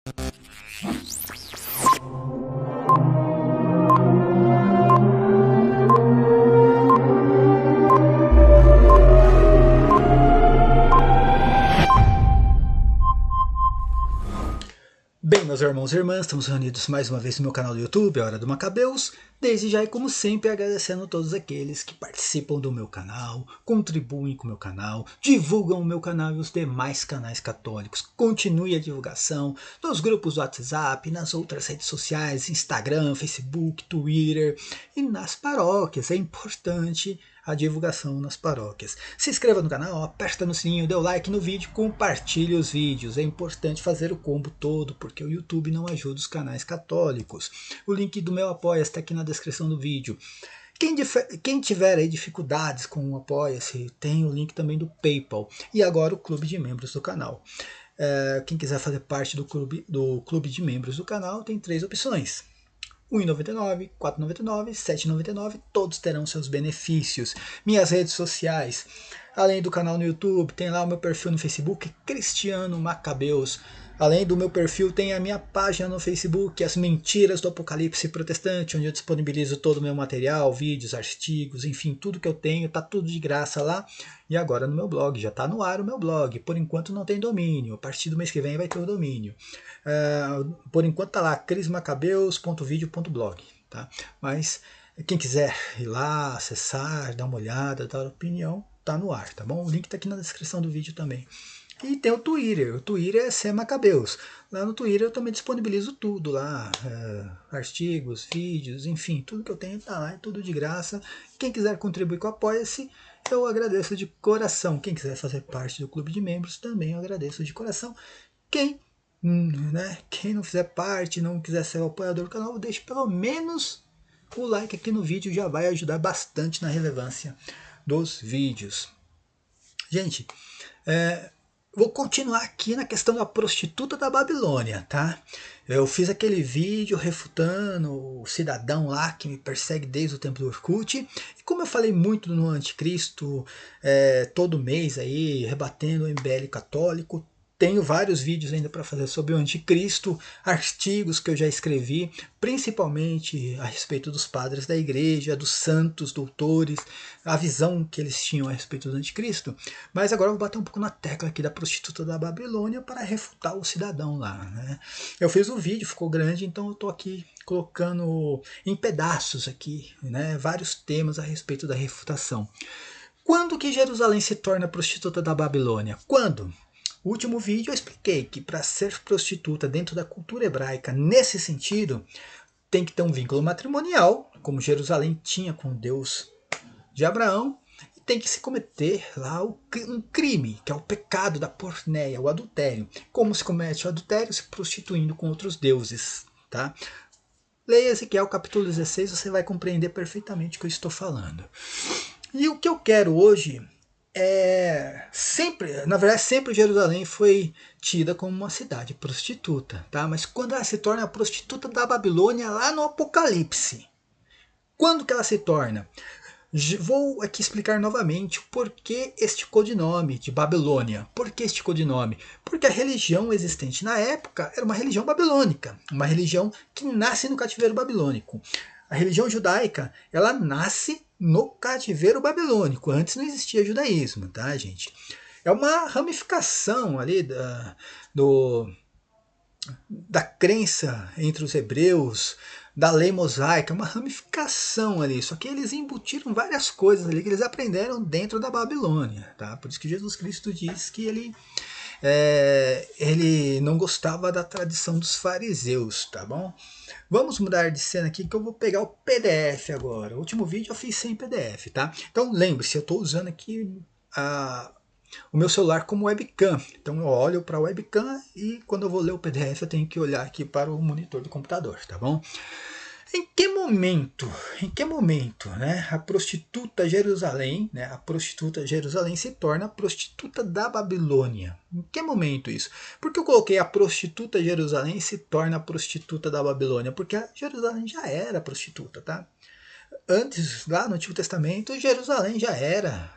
Bem, meus irmãos e irmãs, estamos reunidos mais uma vez no meu canal do YouTube, a Hora do Macabeus. Desde já e como sempre agradecendo a todos aqueles que participam do meu canal, contribuem com o meu canal, divulgam o meu canal e os demais canais católicos. Continue a divulgação nos grupos do WhatsApp, nas outras redes sociais, Instagram, Facebook, Twitter e nas paróquias. É importante a divulgação nas paróquias. Se inscreva no canal, aperta no sininho, dê o like no vídeo, compartilhe os vídeos. É importante fazer o combo todo, porque o YouTube não ajuda os canais católicos. O link do meu Apoia está aqui na descrição do vídeo. Quem tiver aí dificuldades com o Apoia-se, tem o link também do PayPal. E agora o clube de membros do canal. Quem quiser fazer parte do clube de membros do canal, tem 3 opções. R$ 1,99, R$ 4,99, R$ 7,99, todos terão seus benefícios. Minhas redes sociais, além do canal no YouTube, tem lá o meu perfil no Facebook, Cristiano Macabeus. Além do meu perfil, tem a minha página no Facebook, As Mentiras do Apocalipse Protestante, onde eu disponibilizo todo o meu material, vídeos, artigos, enfim, tudo que eu tenho, tá tudo de graça lá. E agora no meu blog, já está no ar o meu blog. Por enquanto não tem domínio, a partir do mês que vem vai ter o domínio. Por enquanto tá lá, crismacabeus.video.blog, tá? Mas quem quiser ir lá, acessar, dar uma olhada, dar opinião, tá no ar, tá bom? O link tá aqui na descrição do vídeo também. E tem o Twitter é C Macabeus. Lá no Twitter eu também disponibilizo tudo lá, artigos, vídeos, enfim, tudo que eu tenho tá lá, é tudo de graça. Quem quiser contribuir com o Apoia-se, eu agradeço de coração. Quem quiser fazer parte do clube de membros, também eu agradeço de coração. Quem não fizer parte, não quiser ser o apoiador do canal, deixe pelo menos o like aqui no vídeo, já vai ajudar bastante na relevância dos vídeos. Gente, vou continuar aqui na questão da prostituta da Babilônia, tá? Eu fiz aquele vídeo refutando o cidadão lá que me persegue desde o tempo do Orkut. E como eu falei muito no Anticristo, todo mês aí, rebatendo o MBL católico, tenho vários vídeos ainda para fazer sobre o Anticristo, artigos que eu já escrevi, principalmente a respeito dos padres da igreja, dos santos, doutores, a visão que eles tinham a respeito do Anticristo. Mas agora eu vou bater um pouco na tecla aqui da prostituta da Babilônia para refutar o cidadão lá, né? Eu fiz um vídeo, ficou grande, então eu estou aqui colocando em pedaços aqui, né, vários temas a respeito da refutação. Quando que Jerusalém se torna prostituta da Babilônia? Quando? No último vídeo eu expliquei que para ser prostituta dentro da cultura hebraica, nesse sentido, tem que ter um vínculo matrimonial, como Jerusalém tinha com o Deus de Abraão, e tem que se cometer lá um crime, que é o pecado da porneia, o adultério. Como se comete o adultério? Se prostituindo com outros deuses, tá? Leia Ezequiel capítulo 16, você vai compreender perfeitamente o que eu estou falando. E o que eu quero hoje sempre Jerusalém foi tida como uma cidade prostituta, tá? Mas quando ela se torna a prostituta da Babilônia lá no Apocalipse, quando que ela se torna? Vou aqui explicar novamente o porquê este codinome de Babilônia. Por que este codinome? Porque a religião existente na época era uma religião babilônica, uma religião que nasce no cativeiro babilônico. A religião judaica, ela nasce no cativeiro babilônico. Antes não existia judaísmo, tá, gente? É uma ramificação ali da crença entre os hebreus, da lei mosaica, uma ramificação ali. Só que eles embutiram várias coisas ali que eles aprenderam dentro da Babilônia, tá? Por isso que Jesus Cristo diz que ele não gostava da tradição dos fariseus, tá bom? Vamos mudar de cena aqui que eu vou pegar o PDF agora. O último vídeo eu fiz sem PDF, tá? Então lembre-se, eu estou usando aqui o meu celular como webcam. Então eu olho para a webcam e quando eu vou ler o PDF eu tenho que olhar aqui para o monitor do computador, tá bom? Em que momento, né, a prostituta Jerusalém se torna a prostituta da Babilônia? Em que momento isso? Por que eu coloquei a prostituta Jerusalém se torna a prostituta da Babilônia? Porque a Jerusalém já era prostituta, tá? Antes, lá no Antigo Testamento, Jerusalém já era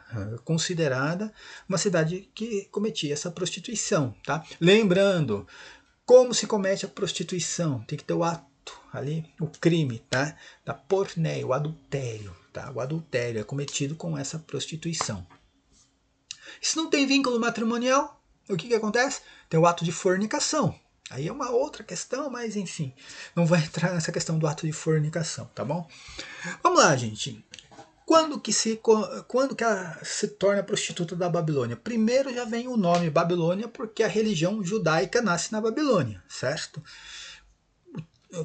considerada uma cidade que cometia essa prostituição, tá? Lembrando, Como se comete a prostituição? Tem que ter o ato ali, o crime, tá? Da porneia, o adultério, tá? O adultério é cometido com essa prostituição. Se não tem vínculo matrimonial, o que acontece? Tem o ato de fornicação. Aí é uma outra questão, mas enfim, não vai entrar nessa questão do ato de fornicação, tá bom? Vamos lá, gente. Quando que ela se torna prostituta da Babilônia? Primeiro já vem o nome Babilônia, porque a religião judaica nasce na Babilônia, certo?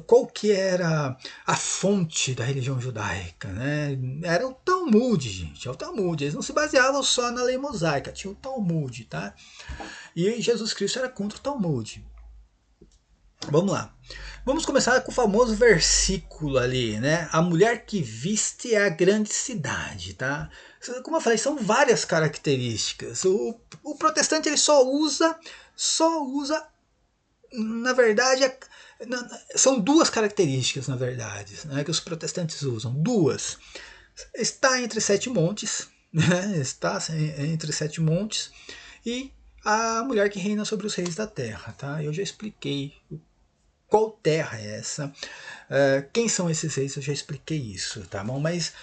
Qual que era a fonte da religião judaica, né? Era o Talmud, gente, é o Talmud. Eles não se baseavam só na lei mosaica, tinha o Talmud, tá? E Jesus Cristo era contra o Talmud. Vamos lá. Vamos começar com o famoso versículo ali, né? A mulher que viste é a grande cidade, tá? Como eu falei, são várias características. O protestante ele só usa, na verdade, são duas características, na verdade, né, que os protestantes usam. Duas. Está entre sete montes, né? Está entre sete montes, e a mulher que reina sobre os reis da terra, tá? Eu já expliquei qual terra é essa, quem são esses reis, eu já expliquei isso, tá bom? Mas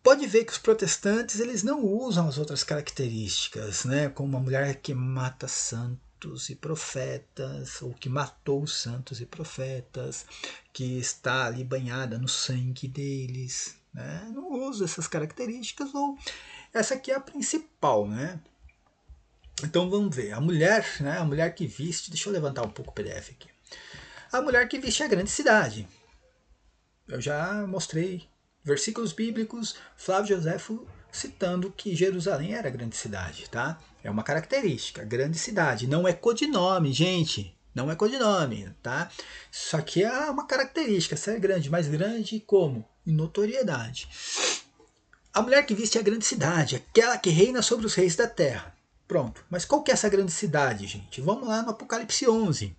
pode ver que os protestantes eles não usam as outras características, né? Como uma mulher que mata santos e profetas, ou que matou os santos e profetas, que está ali banhada no sangue deles, né? Não usa essas características, ou essa aqui é a principal, né? Então vamos ver, a mulher, né? A mulher que viste, deixa eu levantar um pouco o PDF aqui. A mulher que viste a grande cidade. Eu já mostrei versículos bíblicos, Flávio Joséfo citando que Jerusalém era a grande cidade, tá? É uma característica, grande cidade. Não é codinome, gente. Não é codinome, tá? Isso aqui é uma característica, ser grande, mas grande como? Em notoriedade. A mulher que viste a grande cidade, aquela que reina sobre os reis da terra. Pronto. Mas qual que é essa grande cidade, gente? Vamos lá no Apocalipse 11.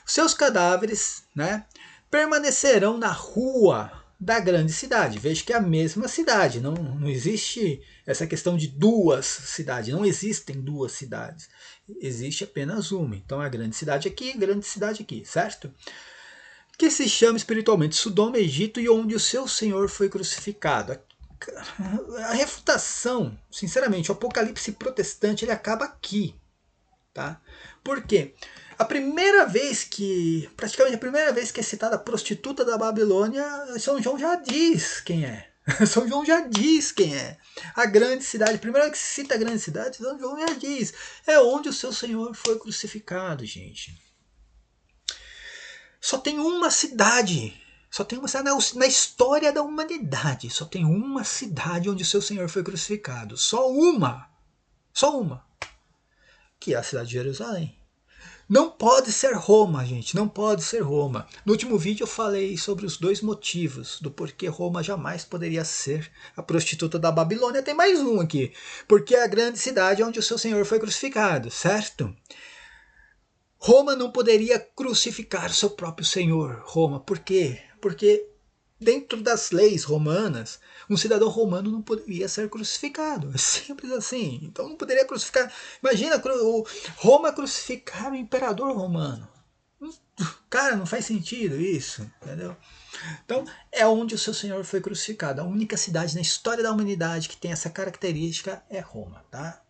Seus cadáveres, né, permanecerão na rua da grande cidade. Veja que é a mesma cidade, não existe essa questão de duas cidades, não existem duas cidades, existe apenas uma. Então a grande cidade aqui, certo? Que se chama espiritualmente Sodoma, Egito, e onde o seu Senhor foi crucificado. A refutação, sinceramente, o apocalipse protestante ele acaba aqui, tá? Por quê? Praticamente a primeira vez que é citada a prostituta da Babilônia, São João já diz quem é. São João já diz quem é. A grande cidade, a primeira vez que se cita a grande cidade, São João já diz. É onde o seu Senhor foi crucificado, gente. Só tem uma cidade. Só tem uma cidade na história da humanidade. Só tem uma cidade onde o seu Senhor foi crucificado. Só uma. Só uma. Que é a cidade de Jerusalém. Não pode ser Roma, gente, não pode ser Roma. No último vídeo eu falei sobre os dois motivos do porquê Roma jamais poderia ser a prostituta da Babilônia. Tem mais um aqui. Porque é a grande cidade onde o seu Senhor foi crucificado, certo? Roma não poderia crucificar seu próprio Senhor. Roma, por quê? Porque dentro das leis romanas, um cidadão romano não poderia ser crucificado. É simples assim. Então não poderia crucificar. Imagina Roma crucificar o imperador romano. Cara, não faz sentido isso, entendeu? Então é onde o seu Senhor foi crucificado. A única cidade na história da humanidade que tem essa característica é Roma, tá?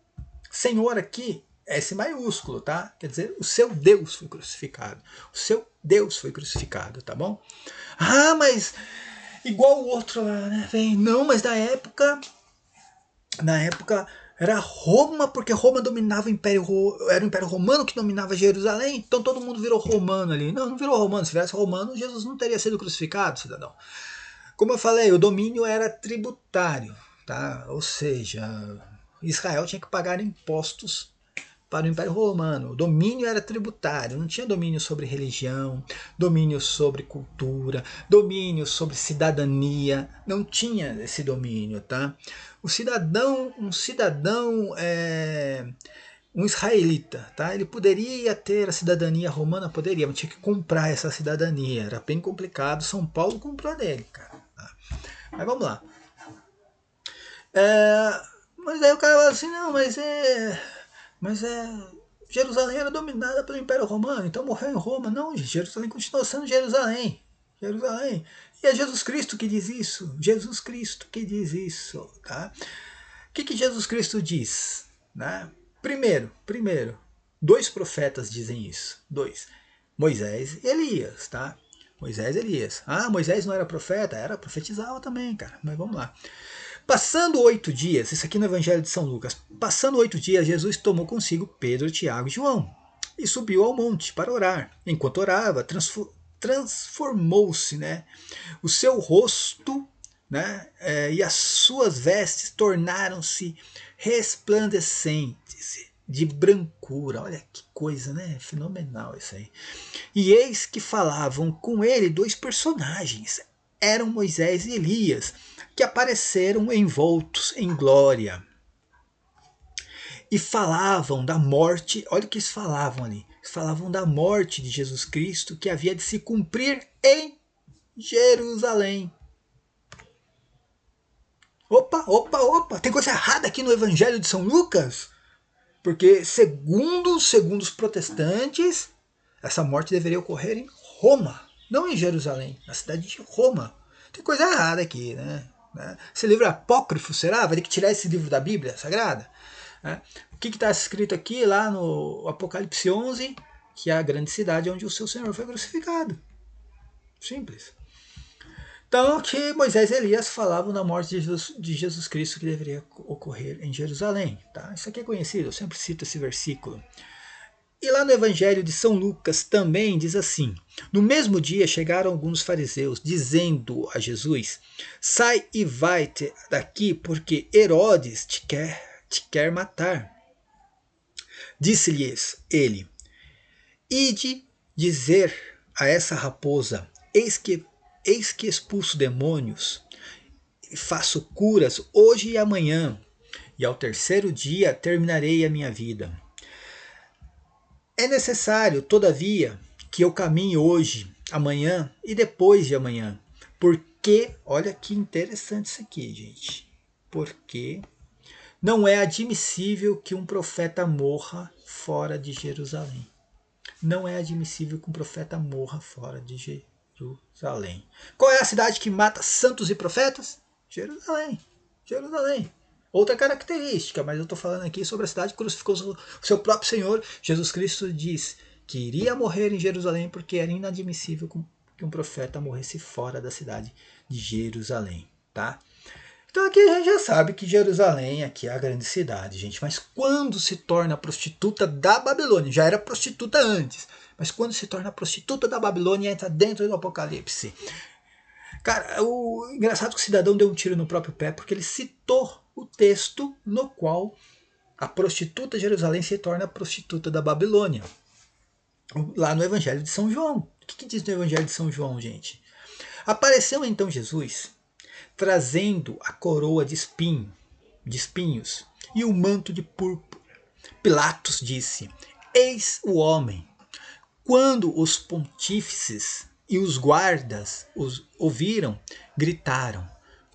Senhor aqui S maiúsculo, tá? Quer dizer, o seu Deus foi crucificado. O seu Deus foi crucificado, tá bom? Ah, mas igual o outro lá, né? Não, mas na época era Roma, porque Roma dominava o Império, era o Império Romano que dominava Jerusalém, então todo mundo virou romano ali. Não, não virou romano. Se tivesse romano, Jesus não teria sido crucificado, cidadão. Como eu falei, o domínio era tributário, tá? Ou seja, Israel tinha que pagar impostos para o Império Romano. O domínio era tributário, não tinha domínio sobre religião, domínio sobre cultura, domínio sobre cidadania, não tinha esse domínio, tá? Um israelita, tá? Ele poderia ter a cidadania romana, poderia, mas tinha que comprar essa cidadania, era bem complicado. São Paulo comprou dele, cara. Tá? Mas vamos lá. Mas aí o cara fala assim, não, mas é Jerusalém era dominada pelo Império Romano, então morreu em Roma. Não, gente, Jerusalém continuou sendo Jerusalém. Jerusalém. E é Jesus Cristo que diz isso. Jesus Cristo que diz isso. Tá? O que Jesus Cristo diz? Né? Primeiro, dois profetas dizem isso. Dois. Moisés e Elias. Tá? Moisés e Elias. Ah, Moisés não era profeta? Era, profetizava também, cara. Mas vamos lá. Passando 8 dias, isso aqui no Evangelho de São Lucas, passando 8 dias, Jesus tomou consigo Pedro, Tiago e João e subiu ao monte para orar. Enquanto orava, transformou-se, né, o seu rosto, né, e as suas vestes tornaram-se resplandecentes, de brancura. Olha que coisa, né? Fenomenal isso aí. E eis que falavam com ele dois personagens. Eram Moisés e Elias, que apareceram envoltos em glória. E falavam da morte, olha o que eles falavam ali. Eles falavam da morte de Jesus Cristo, que havia de se cumprir em Jerusalém. Opa, tem coisa errada aqui no Evangelho de São Lucas? Porque segundo os protestantes, essa morte deveria ocorrer em Roma, não em Jerusalém, na cidade de Roma. Tem coisa errada aqui, né? Esse livro é apócrifo, será? Vai ter que tirar esse livro da Bíblia Sagrada? O que está escrito aqui lá no Apocalipse 11? Que é a grande cidade onde o seu Senhor foi crucificado. Simples. Então, que Moisés e Elias falavam da morte de Jesus Cristo que deveria ocorrer em Jerusalém. Tá? Isso aqui é conhecido, eu sempre cito esse versículo. E lá no Evangelho de São Lucas também diz assim: no mesmo dia chegaram alguns fariseus, dizendo a Jesus: sai e vai-te daqui, porque Herodes te quer matar. Disse-lhes ele: ide dizer a essa raposa: eis que expulso demônios e faço curas hoje e amanhã, e ao terceiro dia terminarei a minha vida. É necessário, todavia, que eu caminhe hoje, amanhã e depois de amanhã. Porque, olha que interessante isso aqui, gente. Porque não é admissível que um profeta morra fora de Jerusalém. Não é admissível que um profeta morra fora de Jerusalém. Qual é a cidade que mata santos e profetas? Jerusalém. Jerusalém. Outra característica, mas eu estou falando aqui sobre a cidade que crucificou o seu próprio Senhor. Jesus Cristo diz que iria morrer em Jerusalém porque era inadmissível que um profeta morresse fora da cidade de Jerusalém. Tá? Então aqui a gente já sabe que Jerusalém aqui é a grande cidade, gente. Mas quando se torna prostituta da Babilônia, já era prostituta antes, mas quando se torna prostituta da Babilônia, entra dentro do Apocalipse. Cara, o engraçado é que o cidadão deu um tiro no próprio pé porque ele citou o texto no qual a prostituta de Jerusalém se torna a prostituta da Babilônia. Lá no Evangelho de São João. O que diz no Evangelho de São João, gente? Apareceu então Jesus trazendo a coroa de espinhos e o manto de púrpura. Pilatos disse: eis o homem. Quando os pontífices e os guardas os ouviram, gritaram: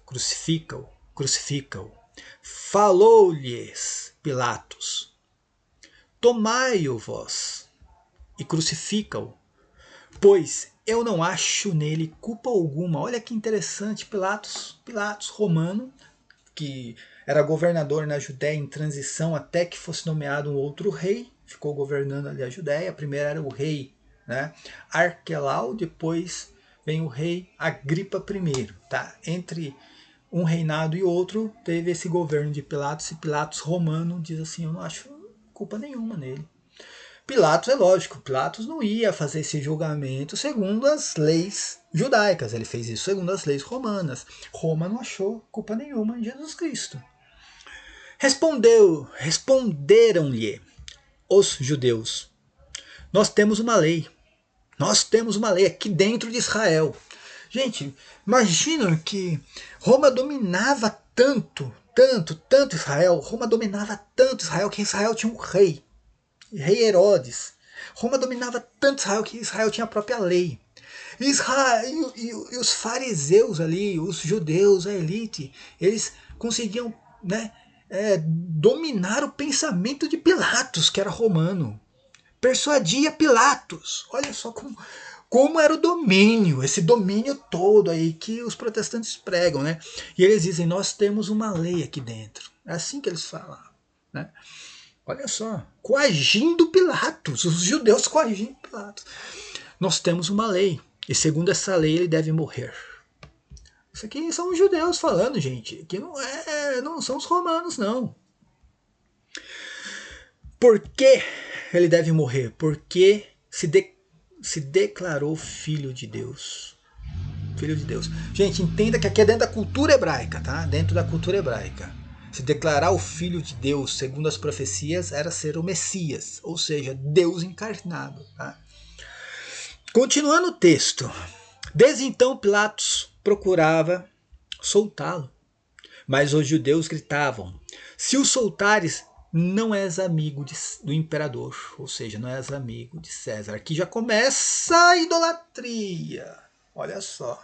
crucifica-o, crucifica-o. Falou-lhes Pilatos: tomai-o vós e crucifica-o, pois eu não acho nele culpa alguma. Olha que interessante, Pilatos romano, que era governador na Judéia em transição até que fosse nomeado um outro rei, ficou governando ali a Judéia. Primeiro era o rei, né, Arquelau, depois vem o rei Agripa I. Tá? Entre um reinado e outro teve esse governo de Pilatos, e Pilatos romano diz assim: eu não acho culpa nenhuma nele. Pilatos, é lógico, Pilatos não ia fazer esse julgamento segundo as leis judaicas, ele fez isso segundo as leis romanas. Roma não achou culpa nenhuma em Jesus Cristo. Responderam-lhe os judeus: nós temos uma lei aqui dentro de Israel. Gente, imagina que Roma dominava tanto Israel, que Israel tinha um rei Herodes. Roma dominava tanto Israel que Israel tinha a própria lei. E os fariseus ali, os judeus, a elite, eles conseguiam, né, dominar o pensamento de Pilatos, que era romano. persuadia Pilatos. Olha só como era o domínio, esse domínio todo aí que os protestantes pregam, né? E eles dizem, nós temos uma lei aqui dentro. É assim que eles falam, né? Olha só, coagindo Pilatos, os judeus coagindo Pilatos. Nós temos uma lei, e segundo essa lei ele deve morrer. Isso aqui são os judeus falando, gente, que não são os romanos, não. Por que ele deve morrer? Porque se declarou filho de Deus. Filho de Deus. Gente, entenda que aqui é dentro da cultura hebraica, tá? Dentro da cultura hebraica. Se declarar o filho de Deus, segundo as profecias, era ser o Messias, ou seja, Deus encarnado, tá? Continuando o texto. Desde então Pilatos procurava soltá-lo, mas os judeus gritavam, se o soltares, não és amigo do imperador, ou seja, não és amigo de César. Aqui já começa a idolatria. Olha só.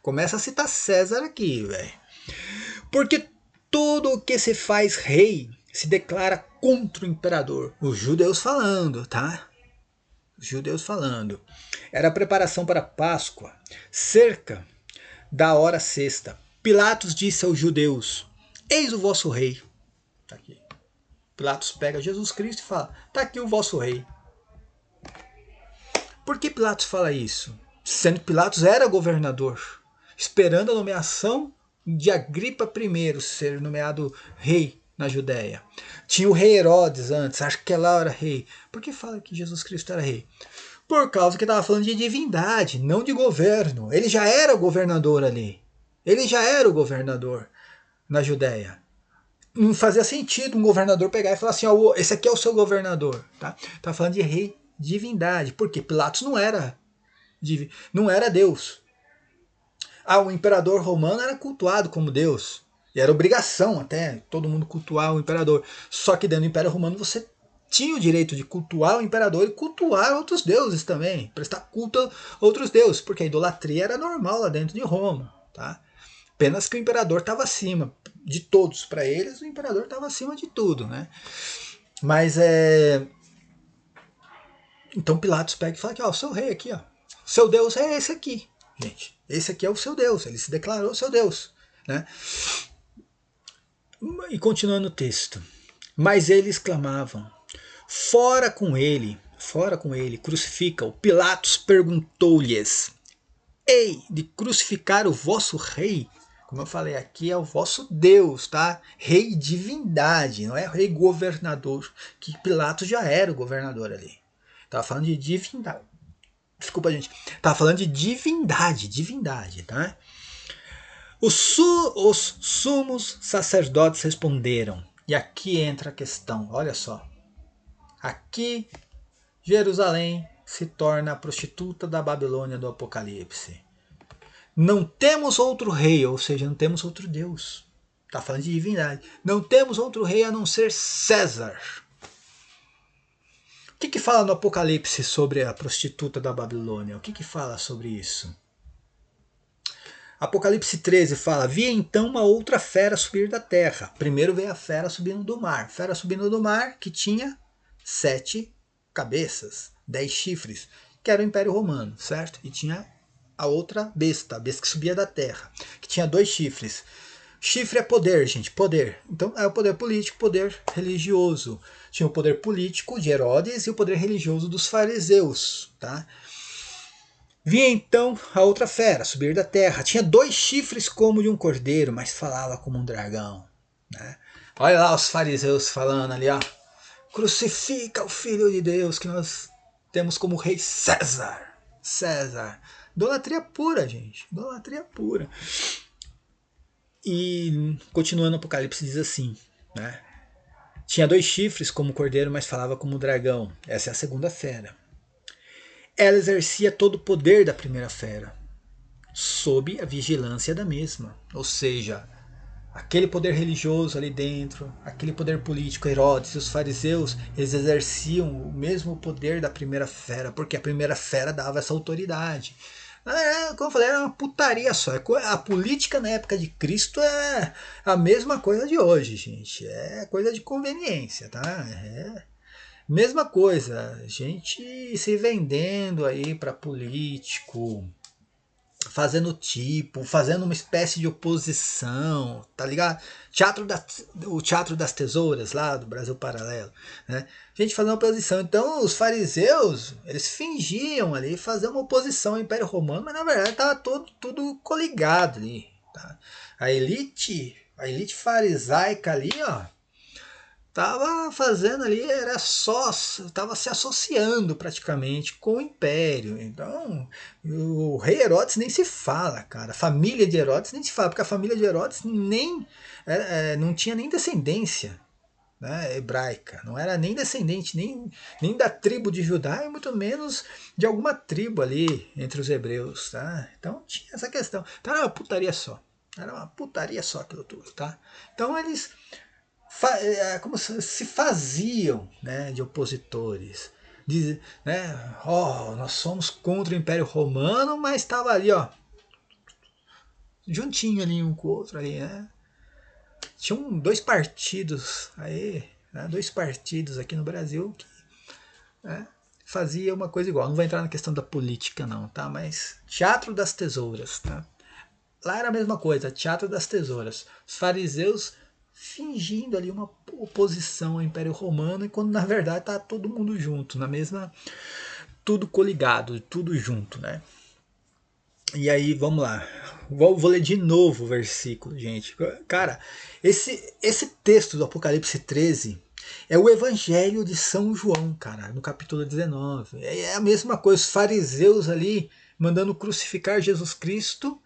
Começa a citar César aqui, velho. Porque tudo o que se faz rei se declara contra o imperador. Os judeus falando, tá? Os judeus falando. Era a preparação para a Páscoa, cerca da hora sexta. Pilatos disse aos judeus, eis o vosso rei. Tá aqui. Pilatos pega Jesus Cristo e fala, tá aqui o vosso rei. Por que Pilatos fala isso? Sendo que Pilatos era governador, esperando a nomeação de Agripa I ser nomeado rei na Judéia. Tinha o rei Herodes antes, acho que lá era rei. Por que fala que Jesus Cristo era rei? Por causa que estava falando de divindade, não de governo. Ele já era o governador ali. Ele já era o governador na Judéia. Não fazia sentido um governador pegar e falar assim, ó, esse aqui é o seu governador. Tá? Tá falando de rei, divindade. Porque Pilatos não era Deus. O imperador romano era cultuado como Deus. E era obrigação até todo mundo cultuar o imperador. Só que dentro do Império Romano você tinha o direito de cultuar o imperador e cultuar outros deuses também. Prestar culto a outros deuses. Porque a idolatria era normal lá dentro de Roma. Tá? Apenas que o imperador estava acima de todos. Para eles o imperador estava acima de tudo. Né? Mas então Pilatos pega e fala que o seu rei aqui, ó. Seu Deus é esse aqui. Gente, esse aqui é o seu Deus, ele se declarou seu Deus. Né? E continuando o texto. Mas eles clamavam, fora com ele, crucifica-o. Pilatos perguntou-lhes, ei, de crucificar o vosso rei? Como eu falei, aqui é o vosso Deus, tá? Rei divindade, não é rei governador, que Pilatos já era o governador ali. Estava falando de divindade. Desculpa, gente. Estava falando de divindade, tá? Os sumos sacerdotes responderam. E aqui entra a questão, olha só. Aqui, Jerusalém se torna a prostituta da Babilônia do Apocalipse. Não temos outro rei, ou seja, não temos outro Deus. Está falando de divindade. Não temos outro rei a não ser César. O que fala no Apocalipse sobre a prostituta da Babilônia? O que fala sobre isso? Apocalipse 13 fala, vi então uma outra fera subir da terra. Primeiro veio a fera subindo do mar. Fera subindo do mar que tinha 7 cabeças, 10 chifres, que era o Império Romano, certo? E tinha a outra besta, a besta que subia da terra, que tinha 2 chifres. Chifre é poder, gente, poder. Então é o poder político, poder religioso. Tinha o poder político de Herodes e o poder religioso dos fariseus, tá? Vi então a outra fera subir da terra. Tinha 2 chifres como de um cordeiro, mas falava como um dragão. Né? Olha lá os fariseus falando ali, ó. Crucifica o Filho de Deus que nós temos como rei César. César. Idolatria pura, gente. Idolatria pura. E continuando o Apocalipse diz assim, né? Tinha 2 chifres como cordeiro, mas falava como dragão. Essa é a segunda fera. Ela exercia todo o poder da primeira fera, sob a vigilância da mesma. Ou seja, aquele poder religioso ali dentro, aquele poder político, Herodes e os fariseus, eles exerciam o mesmo poder da primeira fera, porque a primeira fera dava essa autoridade. Como eu falei, era uma putaria só. A política na época de Cristo é a mesma coisa de hoje, gente. É coisa de conveniência, tá? Mesma coisa, gente se vendendo aí para político, fazendo tipo, fazendo uma espécie de oposição, tá ligado? O Teatro das Tesouras lá do Brasil Paralelo, né? Gente fazendo oposição. Então os fariseus, eles fingiam ali fazer uma oposição ao Império Romano, mas na verdade estava tudo coligado ali, tá? A elite farisaica ali, ó, tava fazendo ali, era só, tava se associando praticamente com o Império. Então, o rei Herodes nem se fala, cara. A família de Herodes nem se fala, porque a família de Herodes nem não tinha nem descendência, né, hebraica. Não era nem descendente nem da tribo de Judá, e muito menos de alguma tribo ali entre os hebreus. Tá? Então tinha essa questão. Então era uma putaria só. Era uma putaria só aquilo tudo. Tá? Então eles como se faziam, né, de opositores. Né, nós somos contra o Império Romano, mas estava ali, ó, juntinho ali um com o outro ali, né? Tinham dois partidos aí, né, dois partidos aqui no Brasil que, né, fazia uma coisa igual. Não vou entrar na questão da política não, tá? Mas Teatro das Tesouras, tá? Lá era a mesma coisa, Teatro das Tesouras. Os fariseus fingindo ali uma oposição ao Império Romano, e quando na verdade tá todo mundo junto, na mesma, tudo coligado, tudo junto, né? E aí, vamos lá. Vou ler de novo o versículo, gente. Cara, esse texto do Apocalipse 13 é o Evangelho de São João, cara, no capítulo 19. É a mesma coisa, os fariseus ali mandando crucificar Jesus Cristo,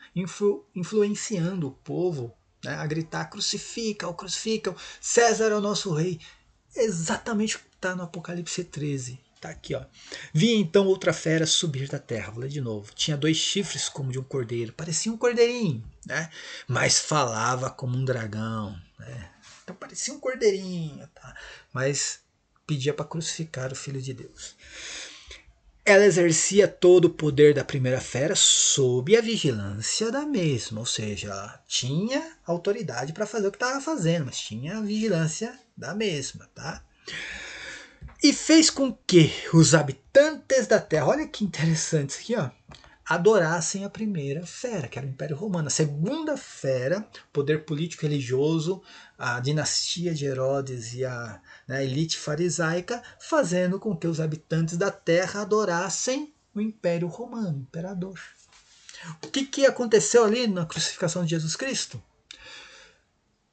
influenciando o povo, né, a gritar: crucificam, crucificam, César é o nosso rei. É exatamente o que está no Apocalipse 13. Tá aqui, ó. Vi então outra fera subir da terra. Vou ler de novo. Tinha 2 chifres como de um cordeiro. Parecia um cordeirinho, né? Mas falava como um dragão, né? Então parecia um cordeirinho, tá? Mas pedia para crucificar o Filho de Deus. Ela exercia todo o poder da primeira fera sob a vigilância da mesma, ou seja, ela tinha autoridade para fazer o que estava fazendo, mas tinha a vigilância da mesma, tá? E fez com que os habitantes da terra, olha que interessante isso aqui, ó, adorassem a primeira fera, que era o Império Romano. A segunda fera, poder político religioso, a dinastia de Herodes e a, né, elite farisaica, fazendo com que os habitantes da terra adorassem o Império Romano, o imperador. O que aconteceu ali na crucificação de Jesus Cristo?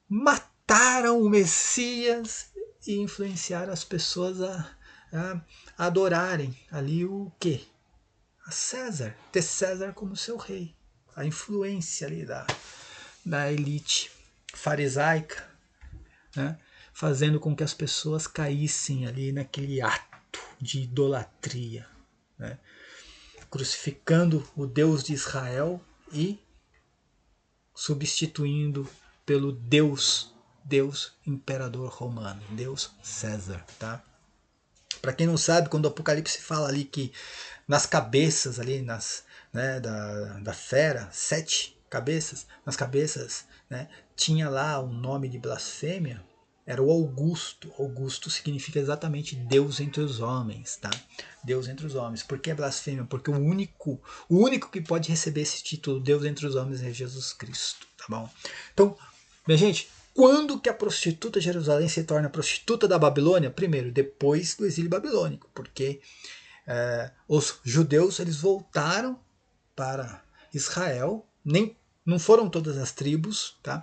Mataram o Messias e influenciaram as pessoas a adorarem ali o quê? A César, ter César como seu rei. A influência ali da elite farisaica, né, fazendo com que as pessoas caíssem ali naquele ato de idolatria, né, crucificando o Deus de Israel e substituindo pelo Deus imperador romano, Deus César, tá? Para quem não sabe, quando o Apocalipse fala ali que nas cabeças ali, né, da fera, 7 cabeças, nas cabeças, né, tinha lá um nome de blasfêmia, era o Augusto. Augusto significa exatamente Deus entre os homens, tá? Deus entre os homens. Por que blasfêmia? Porque o único que pode receber esse título, Deus entre os homens, é Jesus Cristo, tá bom? Então, minha gente, quando que a prostituta de Jerusalém se torna prostituta da Babilônia? Primeiro, depois do exílio babilônico, porque os judeus eles voltaram para Israel, não foram todas as tribos, tá?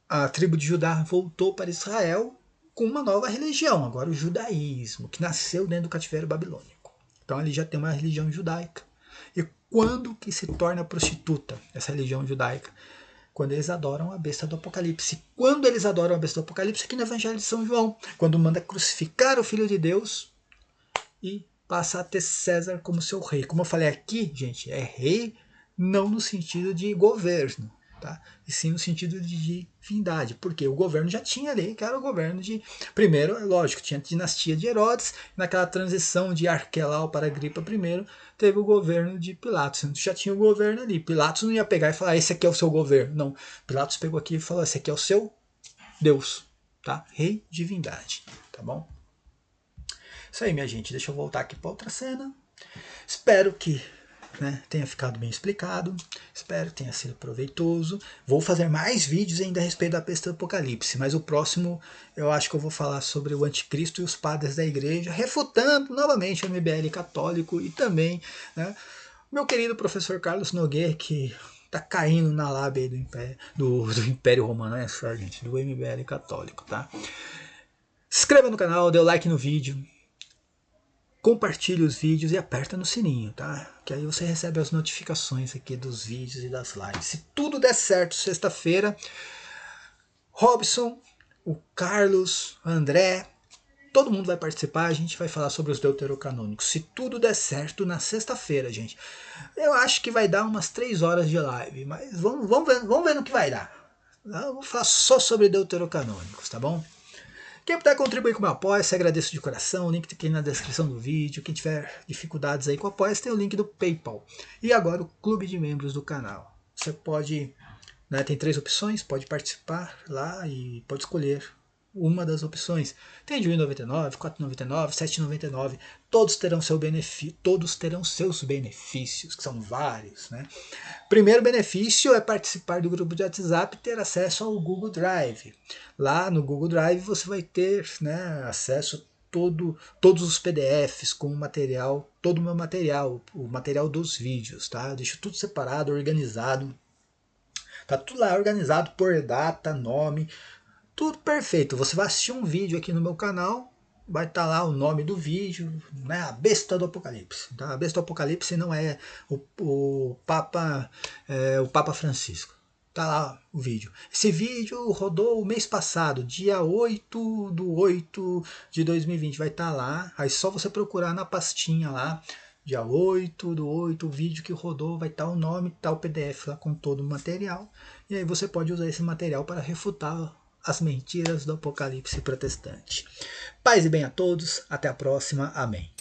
A tribo de Judá voltou para Israel com uma nova religião, agora o judaísmo, que nasceu dentro do cativeiro babilônico. Então ali já tem uma religião judaica. E quando que se torna prostituta essa religião judaica? Quando eles adoram a besta do Apocalipse. Quando eles adoram a besta do Apocalipse, aqui no Evangelho de São João, quando manda crucificar o Filho de Deus e passa a ter César como seu rei. Como eu falei aqui, gente, é rei não no sentido de governo, tá? E sim no sentido de divindade. Porque o governo já tinha ali, que era o governo de... Primeiro, lógico, tinha a dinastia de Herodes, naquela transição de Arquelau para Agripa I, teve o governo de Pilatos. Já tinha o governo ali. Pilatos não ia pegar e falar, esse aqui é o seu governo. Não, Pilatos pegou aqui e falou, esse aqui é o seu Deus, tá? Rei, divindade, tá bom? Isso aí, minha gente. Deixa eu voltar aqui para outra cena. Espero que, né, tenha ficado bem explicado. Espero que tenha sido proveitoso. Vou fazer mais vídeos ainda a respeito da besta do Apocalipse, mas o próximo eu acho que eu vou falar sobre o anticristo e os padres da igreja, refutando novamente o MBL católico e também, né, meu querido professor Carlos Nogueira, que tá caindo na lábia do Império Romano, é só, gente, do MBL católico, tá? Se inscreva no canal, dê o like no vídeo, compartilhe os vídeos e aperta no sininho, tá? Que aí você recebe as notificações aqui dos vídeos e das lives. Se tudo der certo, sexta-feira, Robson, o Carlos, o André, todo mundo vai participar, a gente vai falar sobre os deuterocanônicos. Se tudo der certo, na sexta-feira, gente. Eu acho que vai dar umas 3 horas de live, mas vamos ver no que vai dar. Eu vou falar só sobre deuterocanônicos, tá bom? Quem puder contribuir com o meu apoia-se, agradeço de coração. O link tá aqui na descrição do vídeo. Quem tiver dificuldades aí com o apoia-se, tem o link do PayPal. E agora o clube de membros do canal. Você pode, né, tem 3 opções, pode participar lá e pode escolher uma das opções. Tem de R$ 1,99, R$ 4,99, R$ 7,99. Todos terão seus benefícios, que são vários, né? Primeiro benefício é participar do grupo de WhatsApp e ter acesso ao Google Drive. Lá no Google Drive você vai ter, né, acesso a todos os PDFs com o material, todo o meu material, o material dos vídeos, tá? Eu deixo tudo separado, organizado. Tá tudo lá organizado por data, nome, tudo perfeito. Você vai assistir um vídeo aqui no meu canal, vai estar lá o nome do vídeo, né? A besta do Apocalipse. Tá? A besta do Apocalipse não é o Papa Francisco. Tá lá o vídeo. Esse vídeo rodou o mês passado, dia 8/8/2020. Vai estar lá. Aí só você procurar na pastinha lá. Dia 8/8, o vídeo que rodou, vai estar o nome, tá o PDF lá com todo o material. E aí você pode usar esse material para refutar as mentiras do Apocalipse protestante. Paz e bem a todos, até a próxima, amém.